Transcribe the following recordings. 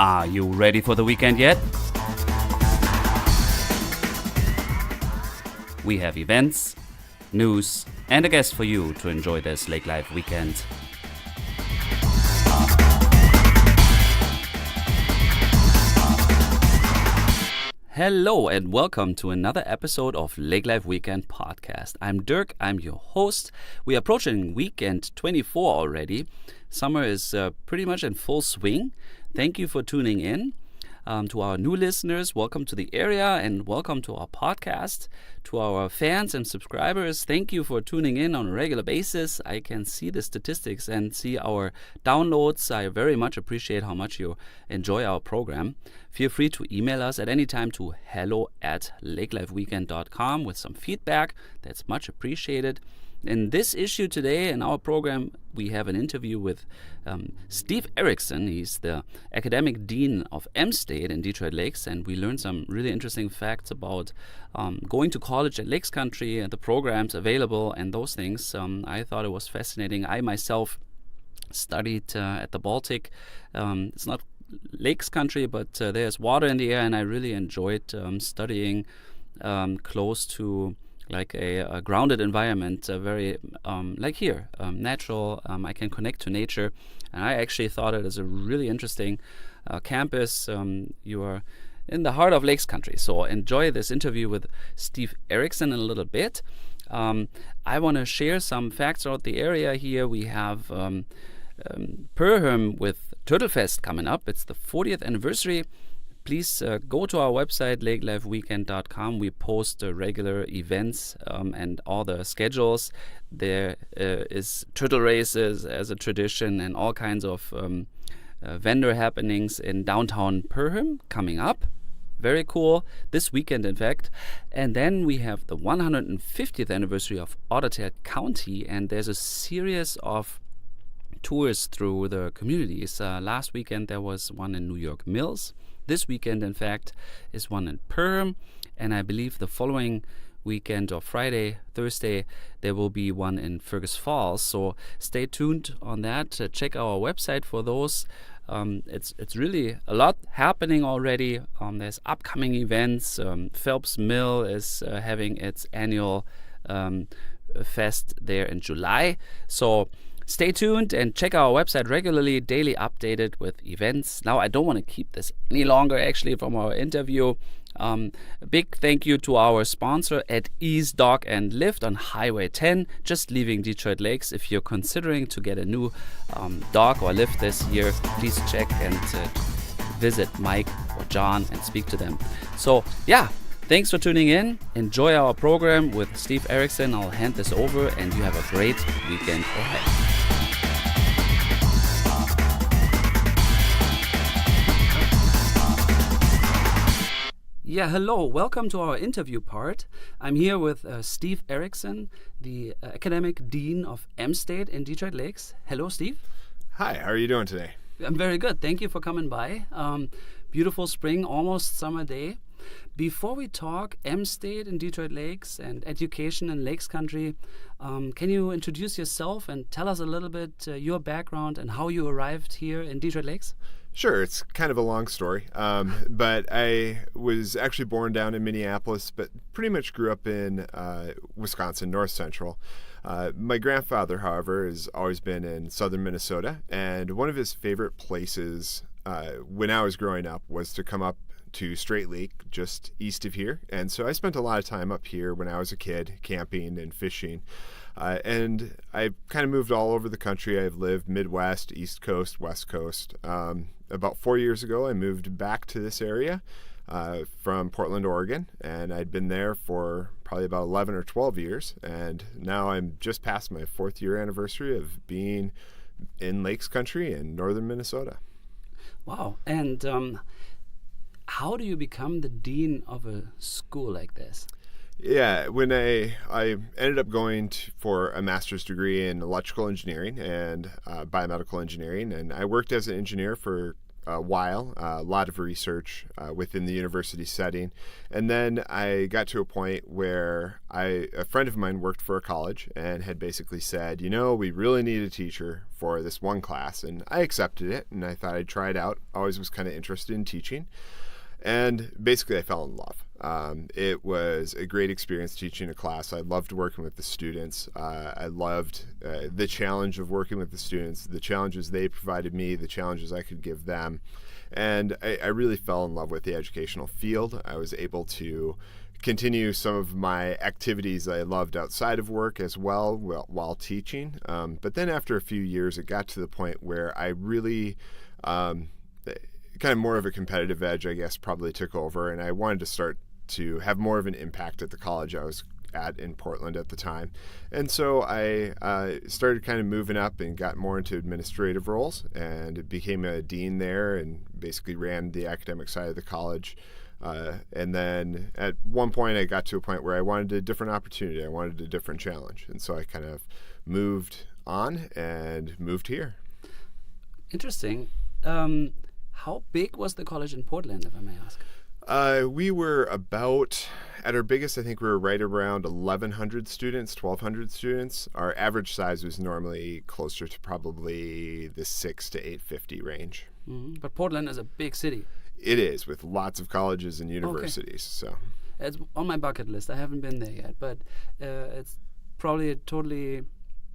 Are you ready for the weekend yet? We have events, news, and a guest for you to enjoy this Lake Life weekend. Hello and welcome to another episode of Lake Life Weekend Podcast. I'm Dirk, I'm your host. We are approaching weekend 24 already. Summer is pretty much in full swing. Thank you for tuning in. To our new listeners, welcome to the area and welcome to our podcast. To our fans and subscribers, thank you for tuning in on a regular basis. I can see the statistics and see our downloads. I very much appreciate how much you enjoy our program. Feel free to email us at any time to hello@lakelifeweekend.com with some feedback. That's much appreciated. In this issue today in our program, we have an interview with Steve Erickson. He's the academic dean of Mstate in Detroit Lakes, and we learned some really interesting facts about going to college at Lakes Country and the programs available and those things. I thought it was fascinating. I myself studied at the Baltic. It's not Lakes Country, but there's water in the air, and I really enjoyed studying close to like a grounded environment, very like here, natural. I can connect to nature, and I actually thought it is a really interesting campus. You are in the heart of Lakes Country, so enjoy this interview with Steve Erickson in a little bit. I want to share some facts about the area here. We have Perham with Turtlefest coming up. It's the 40th anniversary. Please go to our website, lakelifeweekend.com. We post regular events and all the schedules. There is turtle races as a tradition and all kinds of vendor happenings in downtown Perham coming up. Very cool. This weekend, in fact. And then we have the 150th anniversary of Otter Tail County, and there's a series of tours through the communities. Last weekend there was one in New York Mills. This weekend, in fact, is one in Perham, and I believe the following weekend, or Friday, Thursday, there will be one in Fergus Falls. So stay tuned on that. Check our website for those. It's really a lot happening already. There's upcoming events. Phelps Mill is having its annual fest there in July. So stay tuned and check our website regularly, daily updated with events. Now, I don't want to keep this any longer, actually, from our interview. A big thank you to our sponsor at Ease Dock and Lift on Highway 10, just leaving Detroit Lakes. If you're considering to get a new dock or lift this year, please check and visit Mike or John and speak to them. So, yeah. Thanks for tuning in. Enjoy our program with Steve Erickson. I'll hand this over, and you have a great weekend ahead. Yeah, hello. Welcome to our interview part. I'm here with Steve Erickson, the academic dean of Mstate in Detroit Lakes. Hello, Steve. Hi, how are you doing today? I'm very good. Thank you for coming by. Beautiful spring, almost summer day. Before we talk Mstate in Detroit Lakes and education in Lakes Country, can you introduce yourself and tell us a little bit your background and how you arrived here in Detroit Lakes? Sure, it's kind of a long story, but I was actually born down in Minneapolis, but pretty much grew up in Wisconsin, North Central. My grandfather, however, has always been in southern Minnesota, and one of his favorite places when I was growing up was to come up to Straight Lake, just east of here. And so I spent a lot of time up here when I was a kid, camping and fishing. And I kind of moved all over the country. I've lived Midwest, East Coast, West Coast. About 4 years ago, I moved back to this area from Portland, Oregon. And I'd been there for probably about 11 or 12 years. And now I'm just past my 4th year anniversary of being in Lakes Country in northern Minnesota. Wow. And how do you become the dean of a school like this? Yeah, when I ended up going for a master's degree in electrical engineering and biomedical engineering, and I worked as an engineer for a while, a lot of research within the university setting. And then I got to a point where a friend of mine worked for a college and had basically said, we really need a teacher for this one class. And I accepted it, and I thought I'd try it out. Always was kind of interested in teaching. And basically, I fell in love. It was a great experience teaching a class. I loved working with the students. I loved the challenge of working with the students, the challenges they provided me, the challenges I could give them. And I really fell in love with the educational field. I was able to continue some of my activities I loved outside of work as well while teaching. But then after a few years, it got to the point where I really kind of more of a competitive edge, I guess, probably took over, and I wanted to start to have more of an impact at the college I was at in Portland at the time. And so I started kind of moving up and got more into administrative roles and became a dean there and basically ran the academic side of the college. And then at one point I got to a point where I wanted a different opportunity. I wanted a different challenge. And so I kind of moved on and moved here. Interesting. How big was the college in Portland, if I may ask? We were about, at our biggest, I think we were right around 1,100 students, 1,200 students. Our average size was normally closer to probably the 6 to 850 range. Mm-hmm. But Portland is a big city. It is, with lots of colleges and universities. Okay. So it's on my bucket list. I haven't been there yet, but it's probably a totally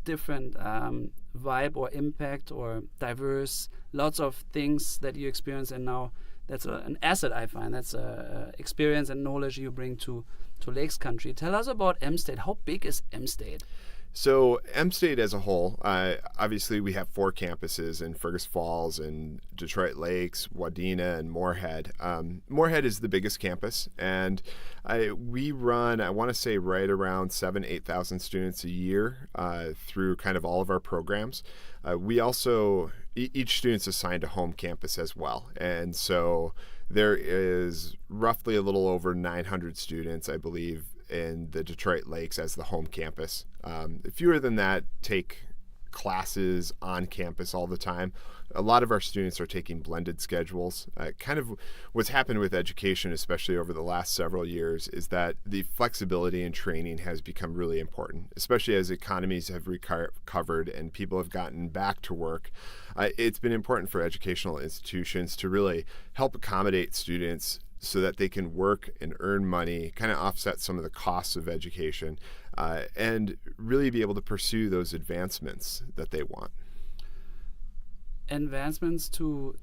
different vibe or impact or diverse, lots of things that you experience, and now that's an asset, I find. That's experience and knowledge you bring to Lakes Country. Tell us about Mstate. How big is Mstate? So Mstate as a whole, obviously we have 4 campuses in Fergus Falls and Detroit Lakes, Wadena, and Moorhead. Moorhead is the biggest campus, and we run, I want to say, right around 8,000 students a year through kind of all of our programs. We also, each student's assigned a home campus as well, and so there is roughly a little over 900 students, I believe, in the Detroit Lakes as the home campus. Fewer than that take classes on campus all the time. A lot of our students are taking blended schedules. Kind of what's happened with education, especially over the last several years, is that the flexibility in training has become really important, especially as economies have recovered and people have gotten back to work. It's been important for educational institutions to really help accommodate students so that they can work and earn money, kind of offset some of the costs of education, and really be able to pursue those advancements that they want. Advancements to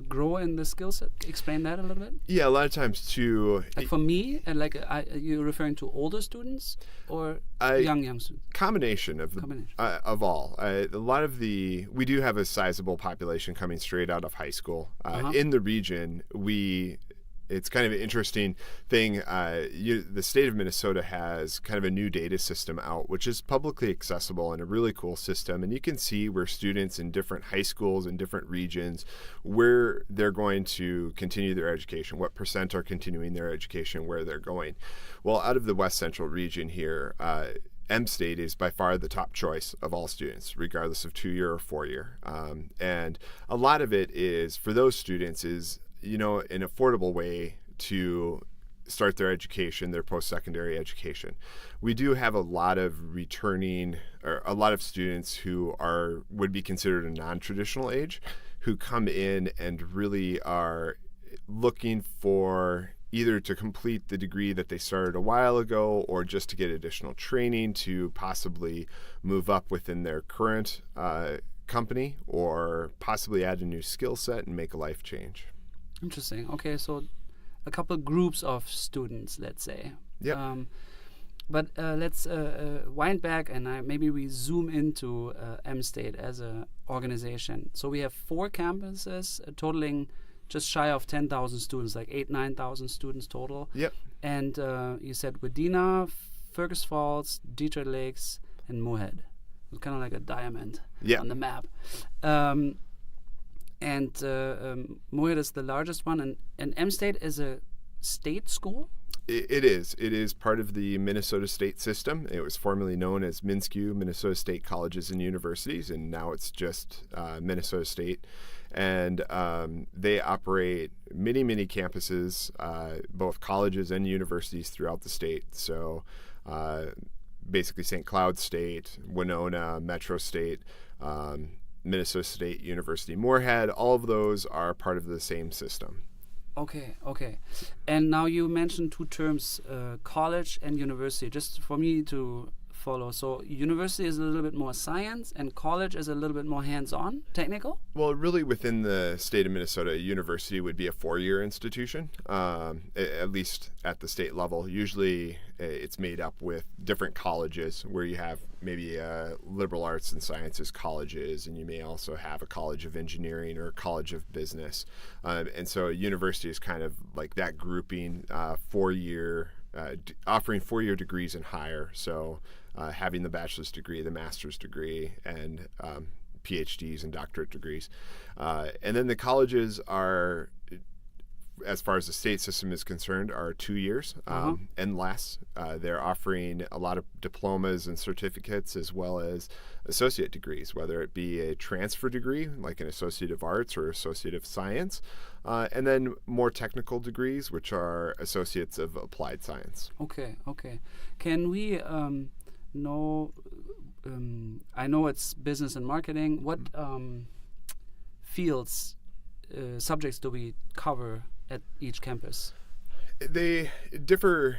grow in the skill set? Explain that a little bit. Yeah, a lot of times to... Like for me, and you're referring to older students or young students? Combination of of all. A lot of we do have a sizable population coming straight out of high school. In the region, it's kind of an interesting thing. The state of Minnesota has kind of a new data system out, which is publicly accessible and a really cool system. And you can see where students in different high schools in different regions, where they're going to continue their education, what % are continuing their education, where they're going. Well, out of the West Central region here, Mstate is by far the top choice of all students, regardless of 2-year or 4-year. And a lot of it is, for those students, is an affordable way to start their education, their post-secondary education. We do have a lot of a lot of students who would be considered a non-traditional age, who come in and really are looking for either to complete the degree that they started a while ago or just to get additional training to possibly move up within their current company or possibly add a new skill set and make a life change. Interesting. Okay, so a couple groups of students, let's say. Yeah. But let's wind back and maybe we zoom into Mstate as an organization. So we have 4 campuses totaling just shy of 10,000 students, like 9,000 students total. Yep. And you said Wadena, Fergus Falls, Detroit Lakes, and Moorhead. It's kind of like a diamond on the map. And Moorhead is the largest one, and Mstate is a state school? It is. It is part of the Minnesota State system. It was formerly known as MnSCU, Minnesota State Colleges and Universities, and now it's just Minnesota State. And they operate many campuses, both colleges and universities throughout the state. So basically St. Cloud State, Winona, Metro State, Minnesota State University, Moorhead, all of those are part of the same system. Okay. And now you mentioned two terms, college and university, just for me to follow. So university is a little bit more science and college is a little bit more hands-on, technical? Well, really within the state of Minnesota, a university would be a four-year institution, at least at the state level. Usually it's made up with different colleges where you have maybe liberal arts and sciences colleges, and you may also have a college of engineering or a college of business. And so a university is kind of like that grouping, offering four-year degrees and higher. So having the bachelor's degree, the master's degree, and PhDs and doctorate degrees. And then the colleges are, as far as the state system is concerned, are 2 years and less. They're offering a lot of diplomas and certificates as well as associate degrees, whether it be a transfer degree like an Associate of Arts or Associate of Science, and then more technical degrees, which are Associates of Applied Science. Okay. Can we know, I know it's business and marketing, what fields, subjects do we cover at each campus? They differ.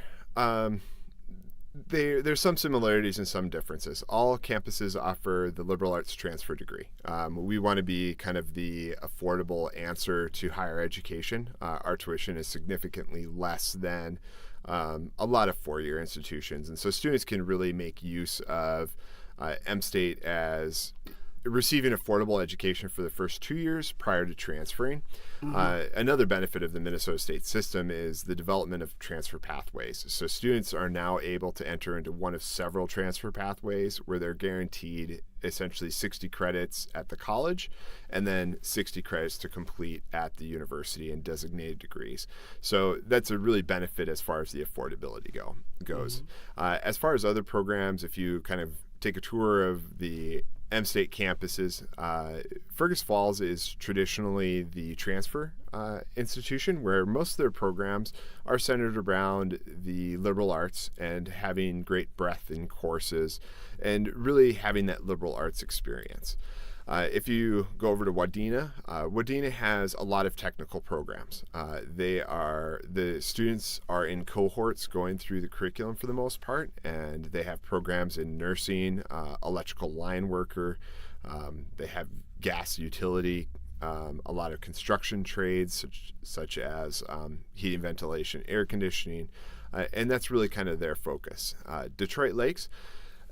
There's some similarities and some differences. All campuses offer the liberal arts transfer degree. We want to be kind of the affordable answer to higher education. Our tuition is significantly less than a lot of four-year institutions, and so students can really make use of Mstate as receiving affordable education for the first 2 years prior to transferring. Another benefit of the Minnesota State system is the development of transfer pathways. So students are now able to enter into one of several transfer pathways where they're guaranteed essentially 60 credits at the college and then 60 credits to complete at the university in designated degrees. So that's a really benefit as far as the affordability goes. As far as other programs, if you kind of take a tour of the Mstate campuses, Fergus Falls is traditionally the transfer institution where most of their programs are centered around the liberal arts and having great breadth in courses and really having that liberal arts experience. If you go over to Wknd, Wknd has a lot of technical programs. The students are in cohorts going through the curriculum for the most part, and they have programs in nursing, electrical line worker, they have gas utility, a lot of construction trades such as heating, ventilation, air conditioning, and that's really kind of their focus. Detroit Lakes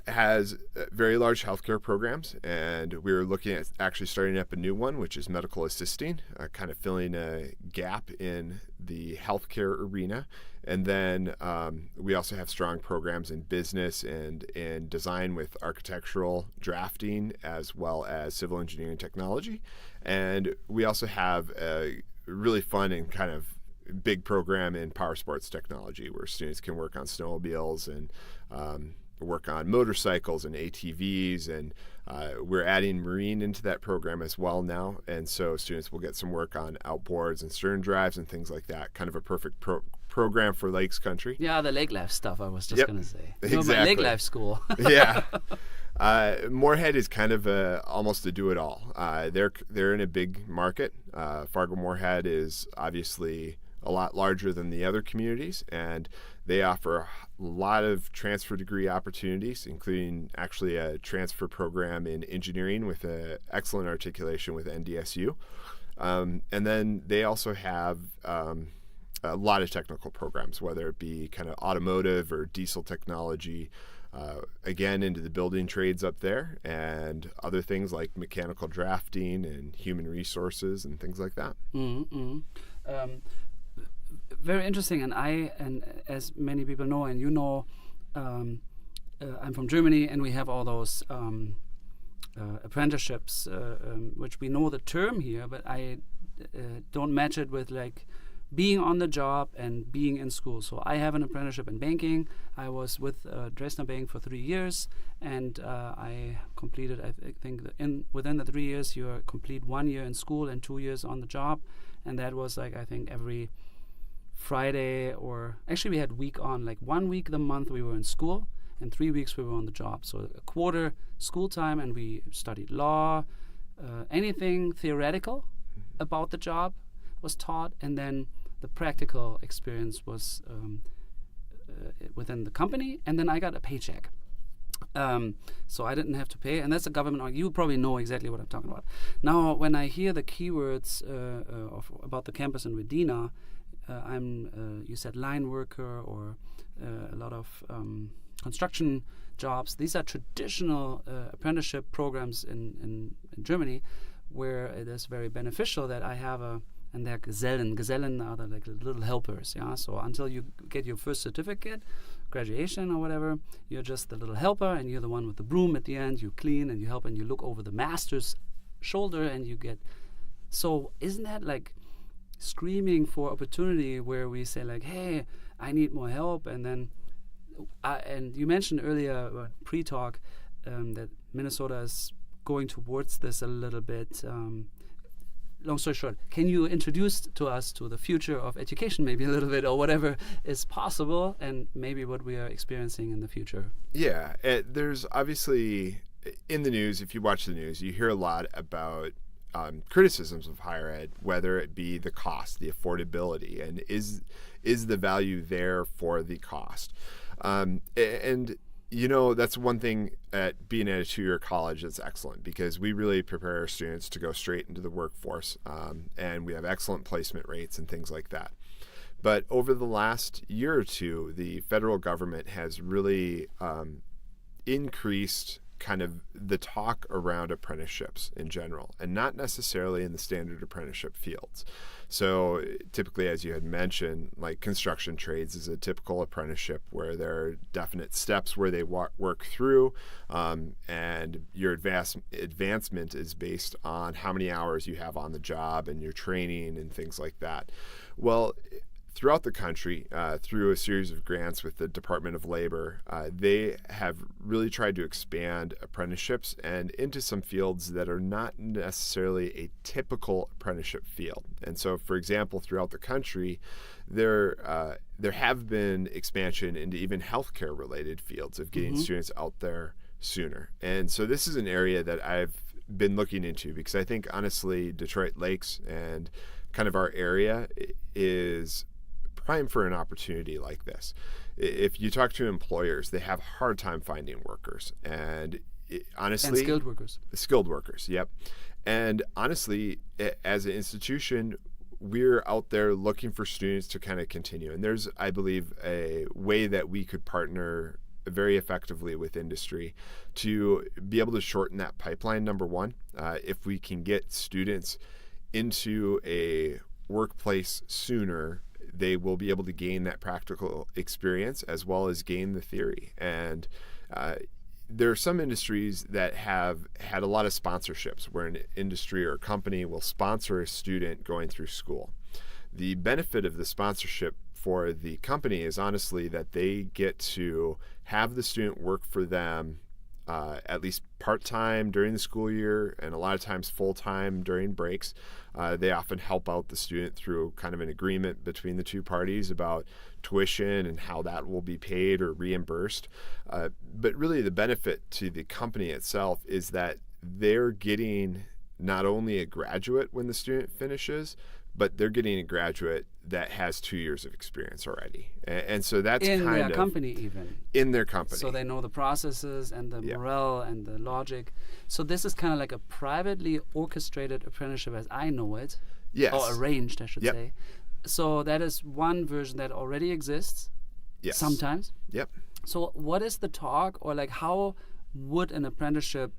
has very large healthcare programs, and we're looking at actually starting up a new one, which is medical assisting, kind of filling a gap in the healthcare arena. And then we also have strong programs in business and in design with architectural drafting as well as civil engineering technology. And we also have a really fun and kind of big program in power sports technology where students can work on snowmobiles and work on motorcycles and ATVs, and we're adding marine into that program as well now, and so students will get some work on outboards and stern drives and things like that. Kind of a perfect program for lakes country. Yeah, the lake life stuff I was just going to say. Exactly. Lake life school. Yeah. Moorhead is kind of almost a do-it-all. They're in a big market. Fargo-Moorhead is obviously a lot larger than the other communities, and they offer a lot of transfer degree opportunities, including actually a transfer program in engineering with an excellent articulation with NDSU. And then they also have a lot of technical programs, whether it be kind of automotive or diesel technology, again, into the building trades up there, and other things like mechanical drafting and human resources and things like that. Very interesting, and as many people know, and you know, I'm from Germany, and we have all those apprenticeships, which we know the term here, but I don't match it with like being on the job and being in school. So I have an apprenticeship in banking. I was with Dresdner Bank for 3 years, and I completed, I think, within the 3 years, you complete 1 year in school and 2 years on the job. And that was like, I think, every Friday, or actually we had week on, like 1 week the month we were in school, and 3 weeks we were on the job. So a quarter school time, and we studied law, anything theoretical about the job was taught, and then the practical experience was within the company, and then I got a paycheck. So I didn't have to pay, and that's a government. You probably know exactly what I'm talking about. Now, when I hear the keywords about the campus in Medina, you said line worker or a lot of construction jobs. These are traditional apprenticeship programs in Germany, where it is very beneficial that I have and they're Gesellen. Gesellen are the like little helpers, yeah. So until you get your first certificate, graduation or whatever, you're just the little helper, and you're the one with the broom at the end. You clean and you help and you look over the master's shoulder, and you get. So isn't that like screaming for opportunity, where we say like, hey, I need more help, and then and you mentioned earlier pre-talk that Minnesota is going towards this a little bit. Long story short, can you introduce to us to the future of education maybe a little bit, or whatever is possible, and maybe what we are experiencing in the future? Yeah, there's obviously in the news, if you watch the news, you hear a lot about criticisms of higher ed, whether it be the cost, the affordability, and is the value there for the cost? And you know, that's one thing at being at a 2-year college that's excellent, because we really prepare our students to go straight into the workforce, and we have excellent placement rates and things like that. But over the last year or two, the federal government has really increased kind of the talk around apprenticeships in general, and not necessarily in the standard apprenticeship fields. So typically, as you had mentioned, like construction trades is a typical apprenticeship where there are definite steps where they work through, and your advancement is based on how many hours you have on the job and your training and things like that. Well, throughout the country, through a series of grants with the Department of Labor, they have really tried to expand apprenticeships and into some fields that are not necessarily a typical apprenticeship field. And so, for example, throughout the country, there have been expansion into even healthcare related fields of getting students out there sooner. And so this is an area that I've been looking into, because I think honestly Detroit Lakes and kind of our area is prime for an opportunity like this. If you talk to employers, they have a hard time finding workers, and honestly, and skilled workers, yep. And honestly, as an institution, we're out there looking for students to kind of continue. And there's, I believe, a way that we could partner very effectively with industry to be able to shorten that pipeline. Number one, if we can get students into a workplace sooner, they will be able to gain that practical experience as well as gain the theory. And there are some industries that have had a lot of sponsorships, where an industry or a company will sponsor a student going through school. The benefit of the sponsorship for the company is honestly that they get to have the student work for them at least part-time during the school year, and a lot of times full-time during breaks. They often help out the student through kind of an agreement between the two parties about tuition and how that will be paid or reimbursed. But really the benefit to the company itself is that they're getting not only a graduate when the student finishes, but they're getting a graduate that has 2 years of experience already. And so that's in kind their of company, even in their company. So they know the processes and the morale and the logic. So this is kind of like a privately orchestrated apprenticeship as I know it. Yes. Or arranged, I should say. So that is one version that already exists. Yes. Sometimes. Yep. So what is the talk, or like how would an apprenticeship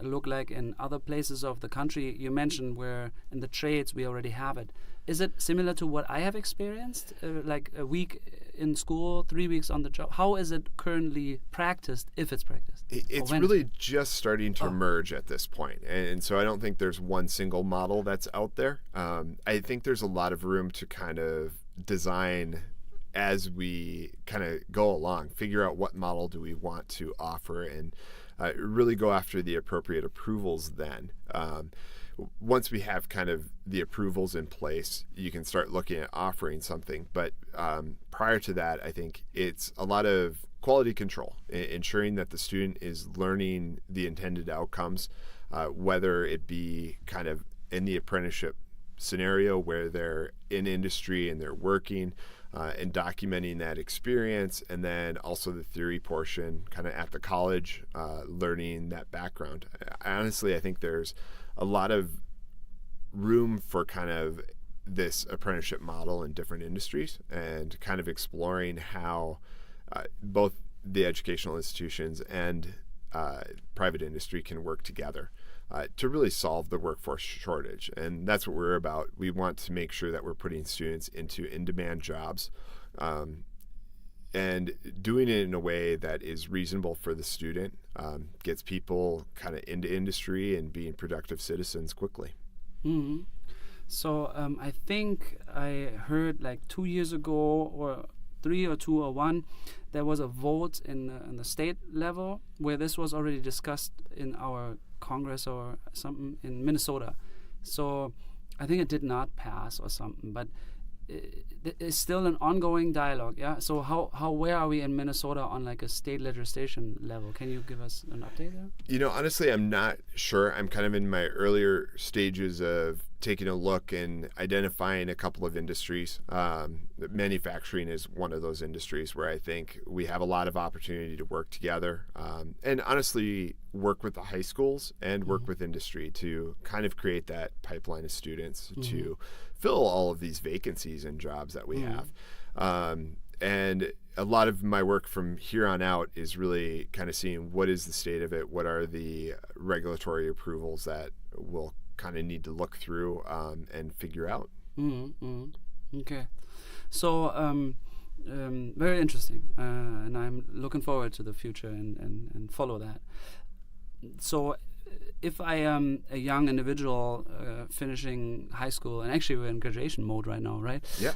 look like in other places of the country? You mentioned where in the trades we already have it. Is it similar to what I have experienced, like a week in school, 3 weeks on the job. How is it currently practiced, if it's practiced? It's really just starting to emerge at this point. And so I don't think there's one single model that's out there. I think there's a lot of room to kind of design as we kind of go along, figure out what model do we want to offer, and really go after the appropriate approvals then. Once we have kind of the approvals in place, you can start looking at offering something. But prior to that, I think it's a lot of quality control, ensuring that the student is learning the intended outcomes, whether it be kind of in the apprenticeship scenario where they're in industry and they're working, and documenting that experience, and then also the theory portion kind of at the college, learning that background. Honestly, I think there's a lot of room for kind of this apprenticeship model in different industries, and kind of exploring how both the educational institutions and private industry can work together to really solve the workforce shortage. And that's what we're about. We want to make sure that we're putting students into in-demand jobs, and doing it in a way that is reasonable for the student, gets people kind of into industry and being productive citizens quickly. Mm-hmm. So I think I heard like 2 years ago, or 3 or 2 or 1, there was a vote in the state level where this was already discussed in our Congress or something in Minnesota. So I think it did not pass or something, but it's still an ongoing dialogue. Yeah. So where are we in Minnesota on like a state legislation level? Can you give us an update there? You know, honestly, I'm not sure. I'm kind of in my earlier stages of taking a look and identifying a couple of industries. Manufacturing is one of those industries where I think we have a lot of opportunity to work together, and honestly work with the high schools and work with industry to kind of create that pipeline of students to fill all of these vacancies and jobs that we have. And a lot of my work from here on out is really kind of seeing what is the state of it, what are the regulatory approvals that we'll kind of need to look through and figure out. Okay. So very interesting, and I'm looking forward to the future and follow that. So if I am a young individual finishing high school, and actually we're in graduation mode right now, right? Yeah.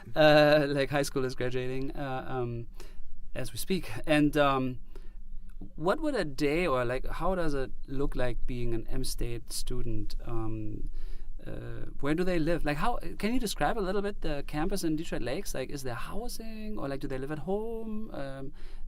Like high school is graduating as we speak. And what would a day, or like how does it look like being an Mstate student? Where do they live? Like, how can you describe a little bit the campus in Detroit Lakes? Like, is there housing, or like do they live at home?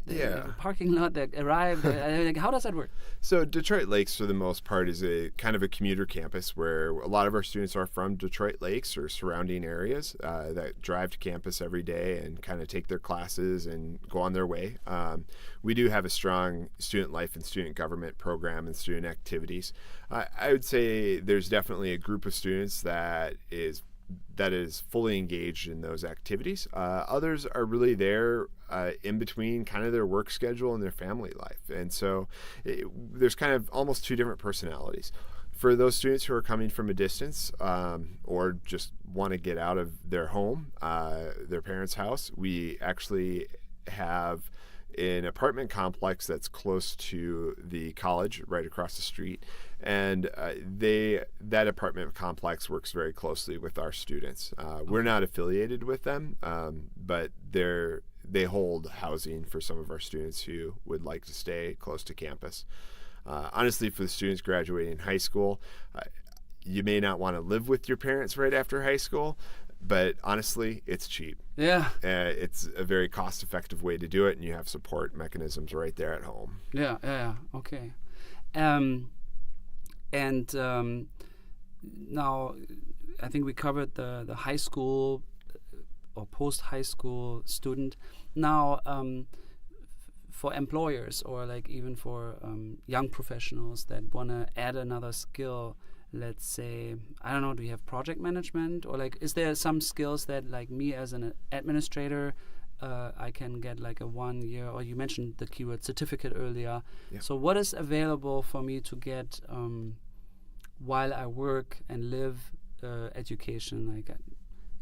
They have a parking lot that arrived. Like, how does that work? So Detroit Lakes, for the most part, is a kind of a commuter campus where a lot of our students are from Detroit Lakes or surrounding areas that drive to campus every day and kind of take their classes and go on their way. We do have a strong student life and student government program and student activities. I would say there's definitely a group of students that is fully engaged in those activities. Others are really there in between kind of their work schedule and their family life. And so there's kind of almost two different personalities. For those students who are coming from a distance or just want to get out of their home, their parents' house, we actually have an apartment complex that's close to the college right across the street, and that apartment complex works very closely with our students. We're not affiliated with them, but they hold housing for some of our students who would like to stay close to campus. Honestly, for the students graduating high school, you may not want to live with your parents right after high school, but honestly, it's cheap. Yeah. It's a very cost-effective way to do it, and you have support mechanisms right there at home. Yeah. Okay. Now, I think we covered the high school or post-high school student. Now, for employers or like even for young professionals that want to add another skill, let's say, I don't know, do you have project management, or like is there some skills that like me as an administrator I can get like a 1 year, or you mentioned the keyword certificate earlier. Yeah. So what is available for me to get while I work and live education? Like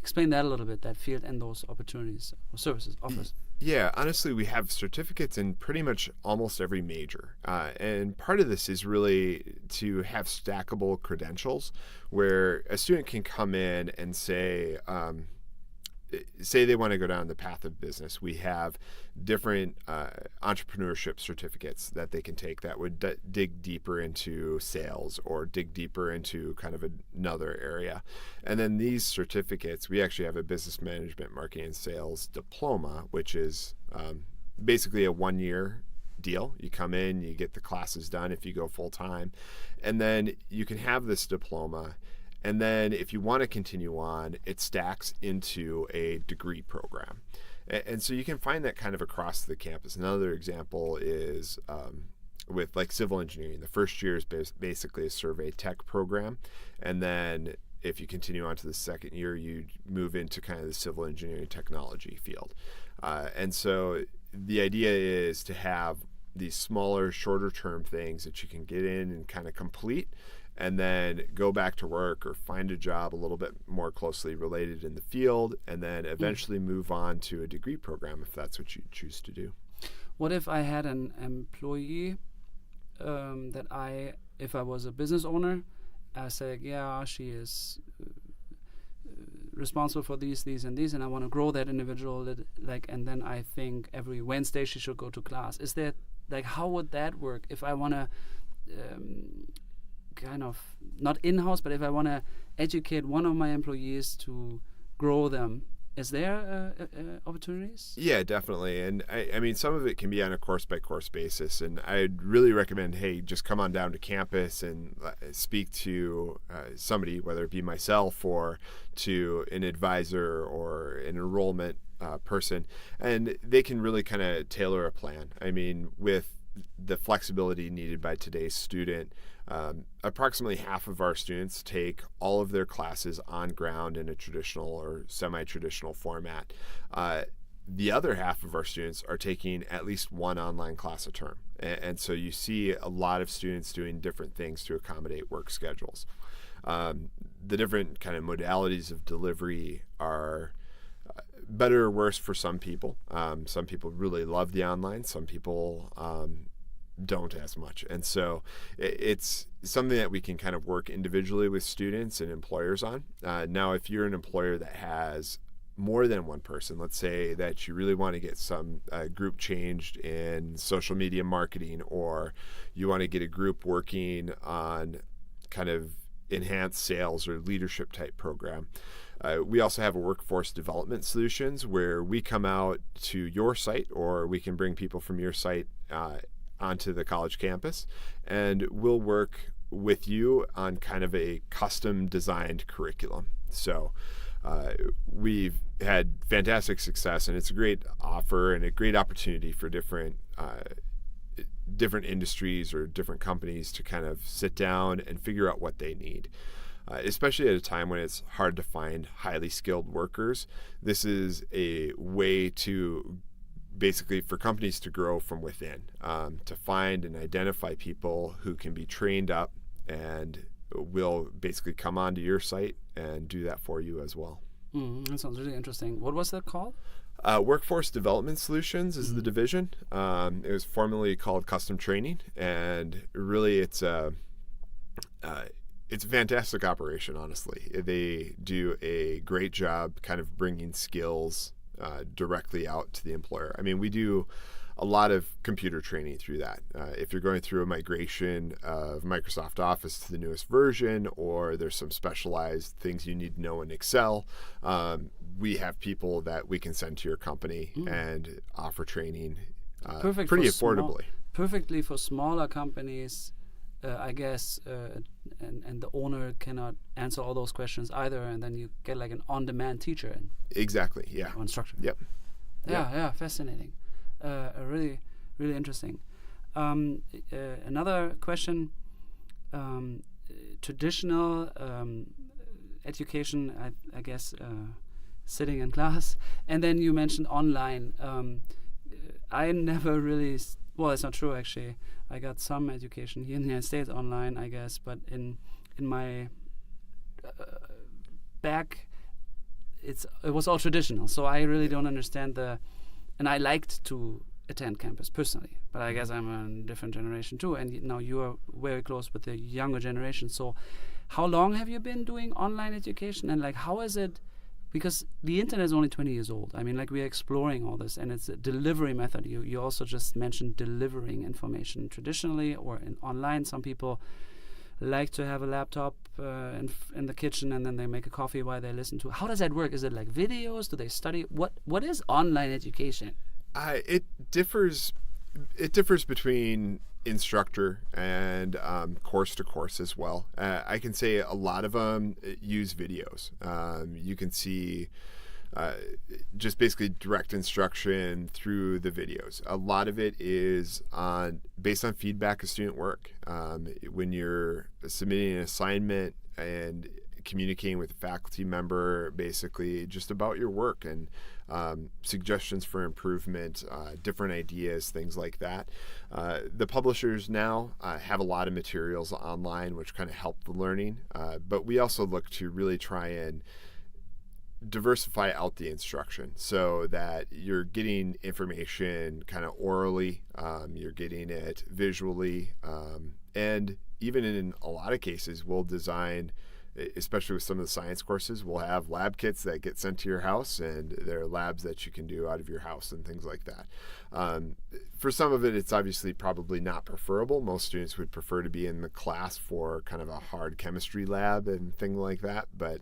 explain that a little bit, that field and those opportunities or services offers. Yeah, honestly, we have certificates in pretty much almost every major. And part of this is really to have stackable credentials where a student can come in and say they want to go down the path of business. We have different entrepreneurship certificates that they can take that would dig deeper into sales or dig deeper into kind of another area. And then these certificates, we actually have a business management, marketing, and sales diploma, which is basically a 1-year deal. You come in, you get the classes done if you go full time, and then you can have this diploma. And then if you want to continue on, it stacks into a degree program. And so you can find that kind of across the campus. Another example is with like civil engineering. The first year is basically a survey tech program. And then if you continue on to the second year, you move into kind of the civil engineering technology field. And so the idea is to have these smaller, shorter term things that you can get in and kind of complete, and then go back to work or find a job a little bit more closely related in the field, and then eventually move on to a degree program if that's what you choose to do. What if I had an employee if I was a business owner, I say, yeah, she is responsible for these, and these, and I want to grow that individual, and then I think every Wednesday she should go to class. Is that, how would that work if I want to kind of not in-house, but if I want to educate one of my employees to grow them, is there opportunities? Yeah, definitely. And I mean, some of it can be on a course-by-course basis. And I'd really recommend, hey, just come on down to campus and speak to somebody, whether it be myself or to an advisor or an enrollment person. And they can really kind of tailor a plan. I mean, with the flexibility needed by today's student, approximately half of our students take all of their classes on ground in a traditional or semi-traditional format. The other half of our students are taking at least one online class a term. And so you see a lot of students doing different things to accommodate work schedules. The different kind of modalities of delivery are better or worse for some people. Some people really love the online. Some people don't as much. And so it's something that we can kind of work individually with students and employers on. Now, if you're an employer that has more than one person, let's say that you really want to get some group changed in social media marketing, or you want to get a group working on kind of enhanced sales or leadership type program. We also have a workforce development solutions where we come out to your site, or we can bring people from your site onto the college campus, and we'll work with you on kind of a custom designed curriculum. So we've had fantastic success, and it's a great offer and a great opportunity for different industries or different companies to kind of sit down and figure out what they need. Especially at a time when it's hard to find highly skilled workers. This is a way to basically for companies to grow from within, to find and identify people who can be trained up and will basically come onto your site and do that for you as well. That sounds really interesting. What was that called? Workforce Development Solutions is the division. It was formerly called Custom Training, and really it's a fantastic operation, honestly. They do a great job kind of bringing skills directly out to the employer. I mean, we do a lot of computer training through that. If you're going through a migration of Microsoft Office to the newest version, or there's some specialized things you need to know in Excel, we have people that we can send to your company and offer training pretty affordably. Perfectly for smaller companies, I guess, and the owner cannot answer all those questions either, and then you get like an on-demand teacher. Exactly, yeah. Or instructor. Yep. Yeah, fascinating. Really, really interesting. Another question, traditional education, I guess, sitting in class, and then you mentioned online. I never really, well, it's not true actually. I got some education here in the United States online, I guess, but in my back, it was all traditional. So I really don't understand the and I liked to attend campus personally, but I guess I'm a different generation too, and now you are very close with the younger generation. So how long have you been doing online education, and like how is it, because the internet is only 20 years old. I mean, like, we are exploring all this, and it's a delivery method. You also just mentioned delivering information traditionally or online. Some people like to have a laptop in the kitchen, and then they make a coffee while they listen to. How does that work? Is it like videos? Do they study? What is online education? It differs. It differs between instructor and course to course as well. I can say a lot of them use videos. You can see just basically direct instruction through the videos. A lot of it is based on feedback of student work. When you're submitting an assignment and communicating with a faculty member, basically just about your work and suggestions for improvement, different ideas, things like that. The publishers now have a lot of materials online which kind of help the learning, but we also look to really try and diversify out the instruction so that you're getting information kind of orally, you're getting it visually, and even in a lot of cases we'll design, especially with some of the science courses, we'll have lab kits that get sent to your house, and there are labs that you can do out of your house and things like that. For some of it, it's obviously probably not preferable. Most students would prefer to be in the class for kind of a hard chemistry lab and things like that. But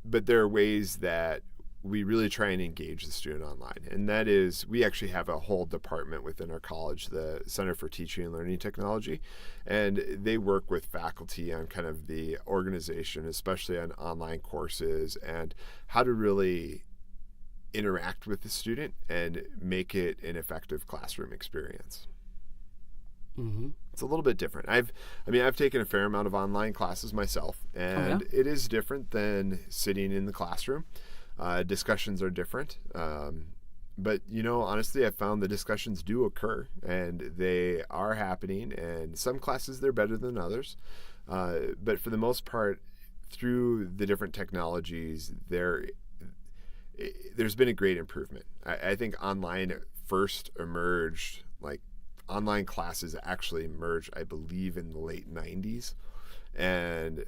there are ways that we really try and engage the student online. And that is, we actually have a whole department within our college, the Center for Teaching and Learning Technology, and they work with faculty on kind of the organization, especially on online courses, and how to really interact with the student and make it an effective classroom experience. Mm-hmm. It's a little bit different. I've taken a fair amount of online classes myself, and it is different than sitting in the classroom. Discussions are different, but honestly, I found the discussions do occur, and they are happening, and some classes they're better than others, but for the most part, through the different technologies, there's been a great improvement. I think online first emerged, like online classes actually emerged, I believe, in the late 90s, and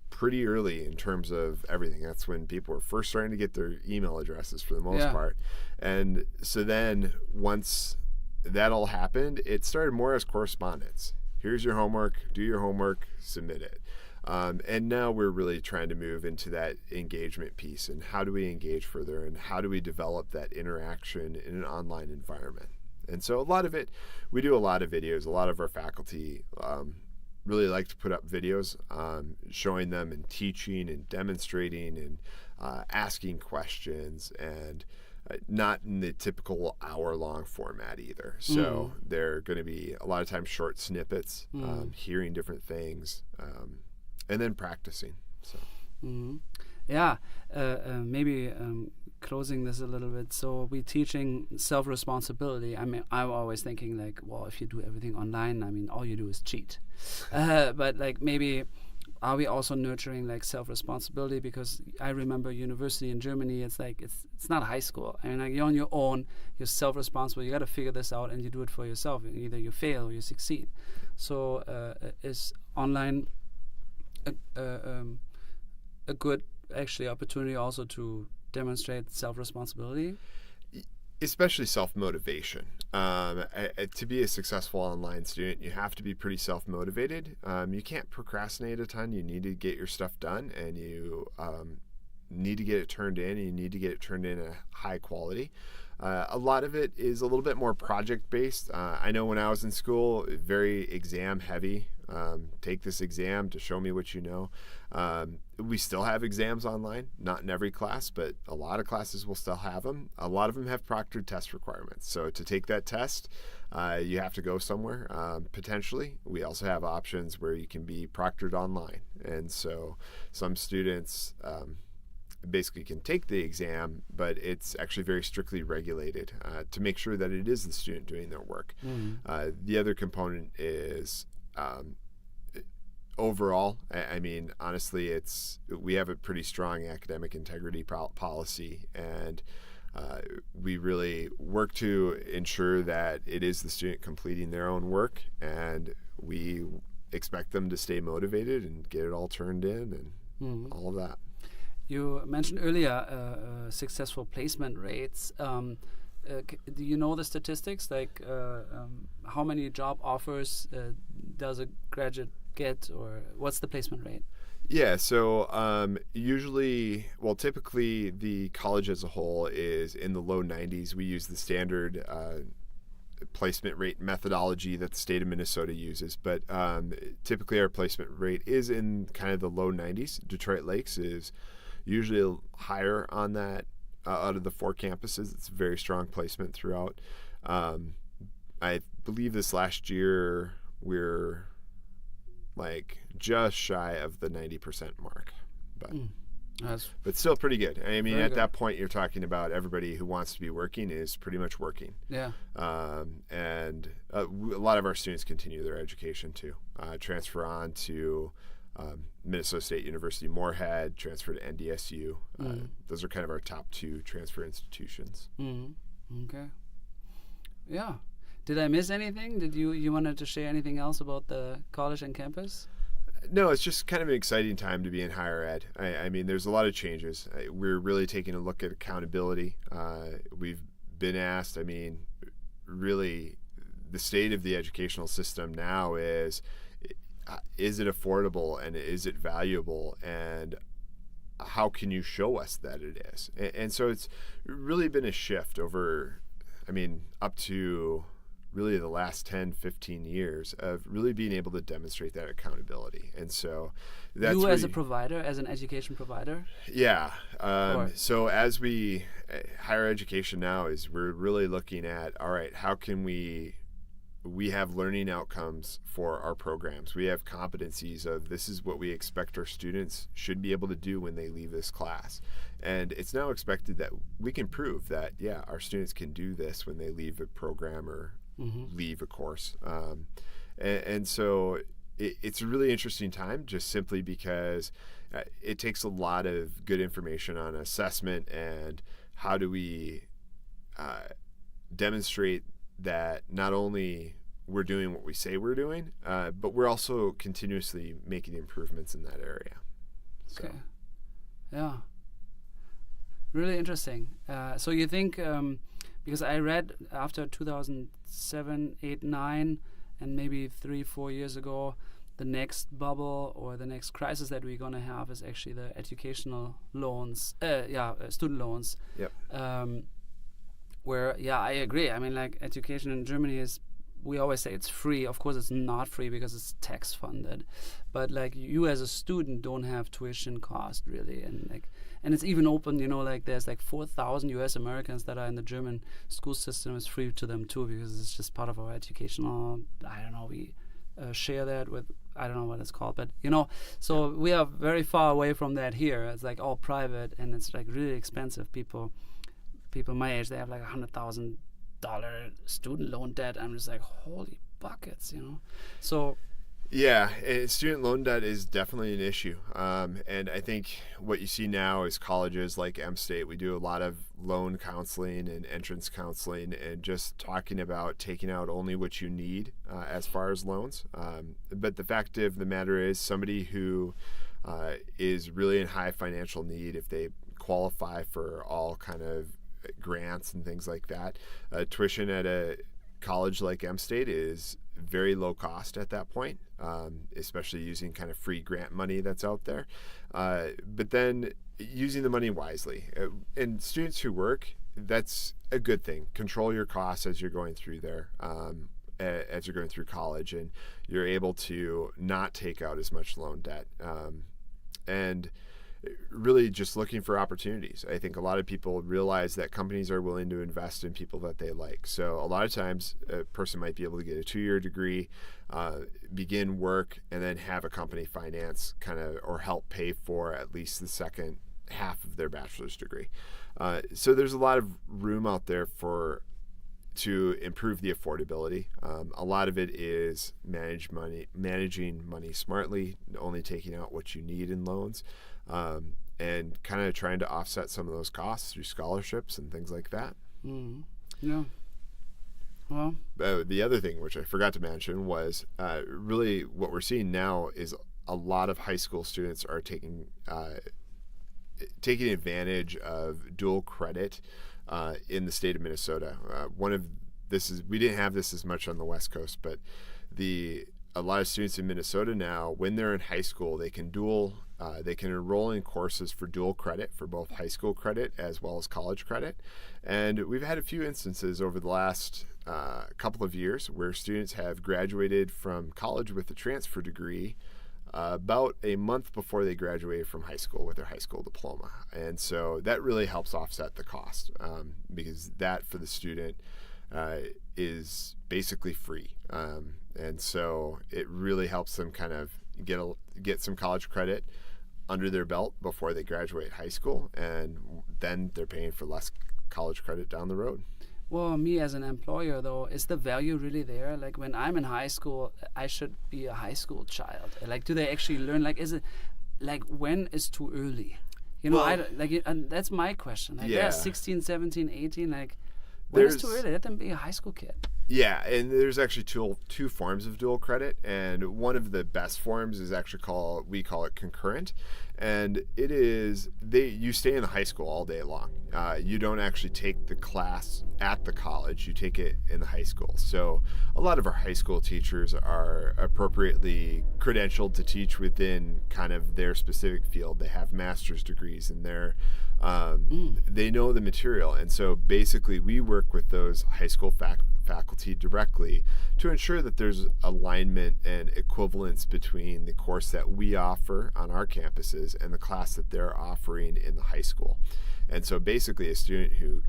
pretty early in terms of everything. That's when people were first starting to get their email addresses for the most part. And so then once that all happened, it started more as correspondence. Here's your homework, do your homework, submit it. And now we're really trying to move into that engagement piece, and how do we engage further, and how do we develop that interaction in an online environment. And so a lot of it, we do a lot of videos. A lot of our faculty really like to put up videos showing them and teaching and demonstrating and asking questions, and not in the typical hour-long format either. So they're going to be a lot of times short snippets, hearing different things, and then practicing. So. Maybe closing this a little bit. So we're teaching self-responsibility. I mean, I'm always thinking like, well, if you do everything online, I mean, all you do is cheat. But like, maybe are we also nurturing like self-responsibility? Because I remember university in Germany, it's like, it's not high school. I mean, like, you're on your own, you're self-responsible, you got to figure this out, and you do it for yourself. Either you fail or you succeed. So is online a good actually opportunity also to demonstrate self-responsibility? Especially self-motivation. To be a successful online student, you have to be pretty self-motivated. You can't procrastinate a ton. You need to get your stuff done, and you need to get it turned in, and you need to get it turned in at high quality. A lot of it is a little bit more project-based. I know when I was in school, very exam-heavy. Take this exam to show me what you know. We still have exams online, not in every class, but a lot of classes will still have them. A lot of them have proctored test requirements. So to take that test, you have to go somewhere, potentially. We also have options where you can be proctored online. And so some students basically can take the exam, but it's actually very strictly regulated to make sure that it is the student doing their work. The other component is overall, I mean, honestly, we have a pretty strong academic integrity policy, and we really work to ensure that it is the student completing their own work, and we expect them to stay motivated and get it all turned in and all of that. You mentioned earlier successful placement rates. Do you know the statistics? Like how many job offers does a graduate get, or what's the placement rate? Yeah, so typically the college as a whole is in the low 90s. We use the standard placement rate methodology that the state of Minnesota uses, but typically our placement rate is in kind of the low 90s. Detroit Lakes is usually higher on that. Out of the 4 campuses, it's a very strong placement throughout. I believe this last year we're like just shy of the 90% mark, but still pretty good. I mean, at that point, you're talking about everybody who wants to be working is pretty much working. Yeah. And a lot of our students continue their education too. Transfer on to Minnesota State University Moorhead, transfer to NDSU. Those are kind of our top 2 transfer institutions. Okay. Yeah. Did I miss anything? Did you wanted to share anything else about the college and campus? No, it's just kind of an exciting time to be in higher ed. I mean, there's a lot of changes. We're really taking a look at accountability. We've been asked, I mean, really, the state of the educational system now is it affordable and is it valuable, and how can you show us that it is? And so it's really been a shift over, I mean, up to really the last 10, 15 years of really being able to demonstrate that accountability. And so that's you as a provider, as an education provider? Yeah. So as higher education now is we're really looking at, all right, how can we have learning outcomes for our programs. We have competencies of this is what we expect our students should be able to do when they leave this class. And it's now expected that we can prove that, yeah, our students can do this when they leave a program or leave a course. And so it's a really interesting time just simply because it takes a lot of good information on assessment and how do we demonstrate that not only we're doing what we say we're doing, but we're also continuously making improvements in that area. So. Okay. Yeah. Really interesting. So you think, because I read after 2007, 8, 9, and maybe 3, 4 years ago, the next bubble or the next crisis that we're going to have is actually the educational loans, student loans. Yep. Where, I agree. I mean, like, education in Germany is, we always say it's free. Of course, it's not free because it's tax funded. But, like, you as a student don't have tuition cost, really. And it's even open, like, there's, like, 4,000 U.S. Americans that are in the German school system. It's free to them, too, because it's just part of our educational, I don't know, we share that with, I don't know what it's called. But, so we are very far away from that here. It's, like, all private, and it's, like, really expensive. People my age, they have like $100,000 student loan debt. I'm just like, holy buckets, So yeah, student loan debt is definitely an issue. And I think what you see now is colleges like Mstate, we do a lot of loan counseling and entrance counseling and just talking about taking out only what you need as far as loans. But the fact of the matter is somebody who is really in high financial need, if they qualify for all kind of grants and things like that, tuition at a college like Mstate is very low cost at that point, especially using kind of free grant money that's out there. But then using the money wisely. And students who work, that's a good thing. Control your costs as you're going through there, as you're going through college, and you're able to not take out as much loan debt. And really just looking for opportunities. I think a lot of people realize that companies are willing to invest in people that they like. So a lot of times a person might be able to get a 2-year degree, begin work, and then have a company finance or help pay for at least the second half of their bachelor's degree. So there's a lot of room out there to improve the affordability. A lot of it is managing money smartly, only taking out what you need in loans. and kind of trying to offset some of those costs through scholarships and things like that. Yeah. Well, the other thing, which I forgot to mention, was really what we're seeing now is a lot of high school students are taking advantage of dual credit in the state of Minnesota. We didn't have this as much on the West Coast, but a lot of students in Minnesota now, when they're in high school, they can enroll in courses for dual credit, for both high school credit as well as college credit. And we've had a few instances over the last couple of years where students have graduated from college with a transfer degree about a month before they graduated from high school with their high school diploma. And so that really helps offset the cost, because that for the student is basically free. And so it really helps them kind of get some college credit under their belt before they graduate high school, and then they're paying for less college credit down the road. Well, me as an employer, though, is the value really there? Like, when I'm in high school, I should be a high school child. Like, do they actually learn? Like, is it, like, when is too early? And that's my question. Like, they're 16, 17, 18, like, when is too early? Let them be a high school kid. Yeah, and there's actually two forms of dual credit, and one of the best forms is actually we call it concurrent, and it is you stay in the high school all day long. You don't actually take the class at the college; you take it in the high school. So a lot of our high school teachers are appropriately credentialed to teach within kind of their specific field. They have master's degrees, and they know the material, and so basically we work with those high school faculty directly to ensure that there's alignment and equivalence between the course that we offer on our campuses and the class that they're offering in the high school. And so basically a student who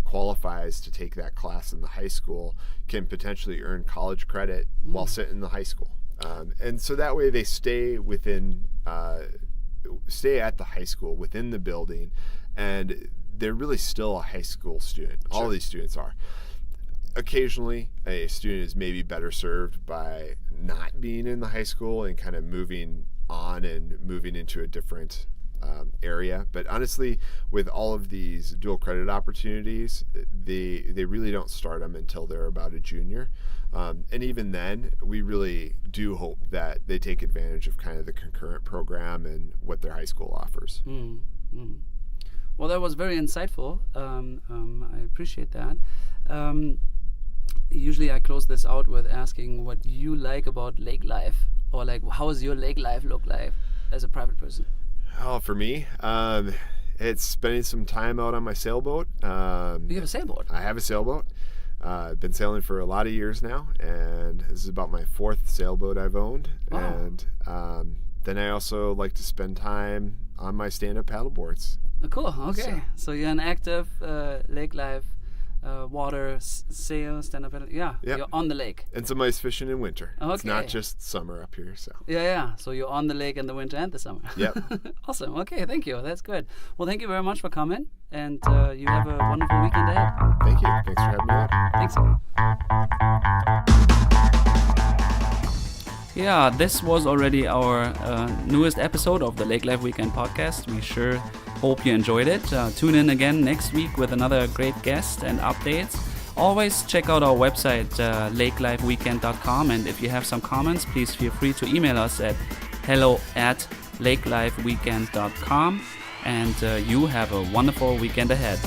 qualifies to take that class in the high school can potentially earn college credit while sitting in the high school. And so that way they stay at the high school within the building, and they're really still a high school student. Sure. All these students are. Occasionally, a student is maybe better served by not being in the high school and kind of moving on and moving into a different area. But honestly, with all of these dual credit opportunities, they really don't start them until they're about a junior. And even then, we really do hope that they take advantage of kind of the concurrent program and what their high school offers. Well, that was very insightful. I appreciate that. Usually I close this out with asking what you like about lake life, or like, how does your lake life look like as a private person? Oh, for me, it's spending some time out on my sailboat. You have a sailboat? I have a sailboat. I've been sailing for a lot of years now, and this is about my 4th sailboat I've owned. Wow. And then I also like to spend time on my stand-up paddle boards. Oh, cool. Okay. So you're an active lake life, water, sail, stand-up paddle. Yeah. Yep. You're on the lake. And some ice fishing in winter. Okay. It's not just summer up here. So. Yeah. So you're on the lake in the winter and the summer. Yep. Awesome. Okay. Thank you. That's good. Well, thank you very much for coming, and you have a wonderful weekend ahead. Thank you. Thanks for having me on. Thanks. Yeah, this was already our newest episode of the Lake Life Weekend podcast. We sure hope you enjoyed it. Tune in again next week with another great guest and updates. Always check out our website, lakelifeweekend.com, and if you have some comments, please feel free to email us at hello@lakelifeweekend.com, and you have a wonderful weekend ahead.